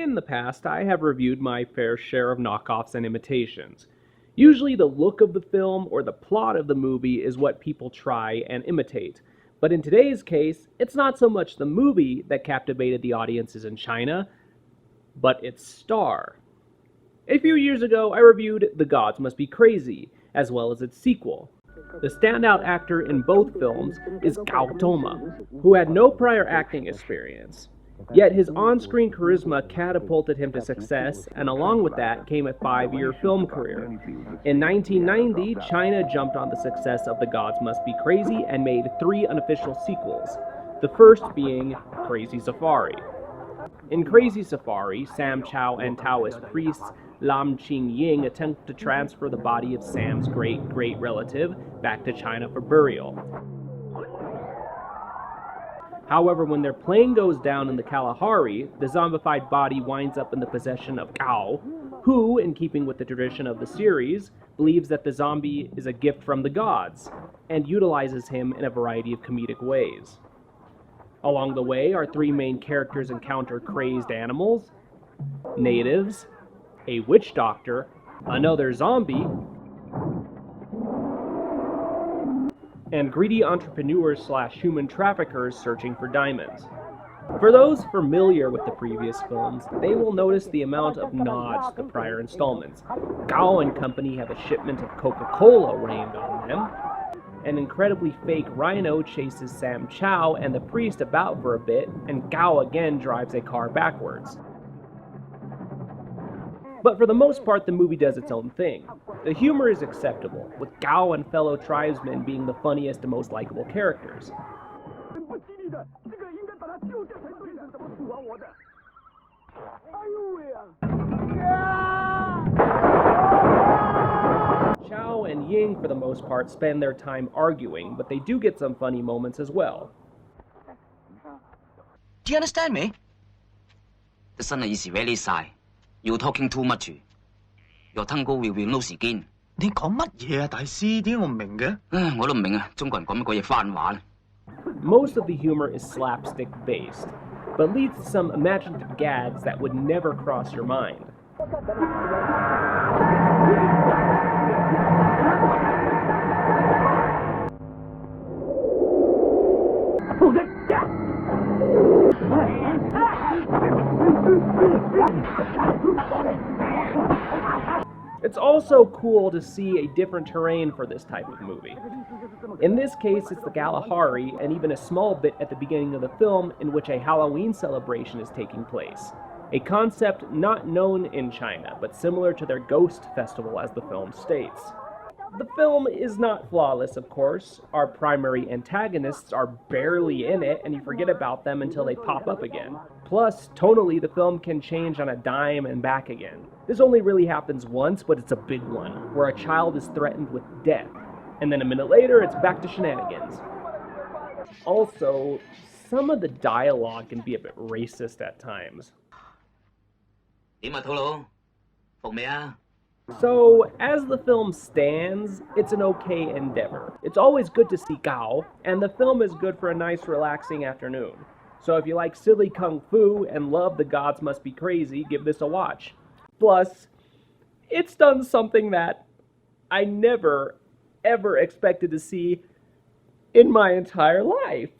In the past, I have reviewed my fair share of knockoffs and imitations. Usually the look of the film or the plot of the movie is what people try and imitate. But in today's case, it's not so much the movie that captivated the audiences in China, but its star. A few years ago, I reviewed The Gods Must Be Crazy, as well as its sequel. The standout actor in both films is Gao Toma, who had no prior acting experience. Yet his on-screen charisma catapulted him to success, and along with that came a 5-year film career. In 1990, China jumped on the success of The Gods Must Be Crazy and made 3 unofficial sequels, the first being Crazy Safari. In Crazy Safari, Sam Chow and Taoist priest Lam Qing-ying attempt to transfer the body of Sam's great-great relative back to China for burial. However, when their plane goes down in the Kalahari, the zombified body winds up in the possession of Gao, who, in keeping with the tradition of the series, believes that the zombie is a gift from the gods, and utilizes him in a variety of comedic ways. Along the way, our 3 main characters encounter crazed animals, natives, a witch doctor, another zombie, and greedy entrepreneurs/human traffickers searching for diamonds. For those familiar with the previous films, they will notice the amount of nods to the prior installments. Gao and company have a shipment of Coca-Cola rained on them. An incredibly fake rhino chases Sam Chow and the priest about for a bit, and Gao again drives a car backwards. But for the most part, the movie does its own thing. The humor is acceptable, with Gao and fellow tribesmen being the funniest and most likable characters. Chow and Ying, for the most part, spend their time arguing, but they do get some funny moments as well. Do you understand me? The sun is very high. You're talking too much. Your tongue will lose again. 你講乜嘢啊，大師？點解我唔明嘅？我都唔明啊，中國人講乜鬼嘢番話。 Most of the humor is slapstick-based, but leads to some imaginative gags that would never cross your mind. It's also cool to see a different terrain for this type of movie. In this case, it's the Kalahari, and even a small bit at the beginning of the film in which a Halloween celebration is taking place. A concept not known in China, but similar to their Ghost Festival as the film states. The film is not flawless, of course. Our primary antagonists are barely in it, and you forget about them until they pop up again. Plus, tonally, the film can change on a dime and back again. This only really happens once, but it's a big one, where a child is threatened with death, and then a minute later, it's back to shenanigans. Also, some of the dialogue can be a bit racist at times. 點啊，肚佬？服未啊？ So, as the film stands, it's an okay endeavor. It's always good to see Gao, and the film is good for a nice, relaxing afternoon. So if you like silly kung fu and love The Gods Must Be Crazy, give this a watch. Plus, it's done something that I never, ever expected to see in my entire life.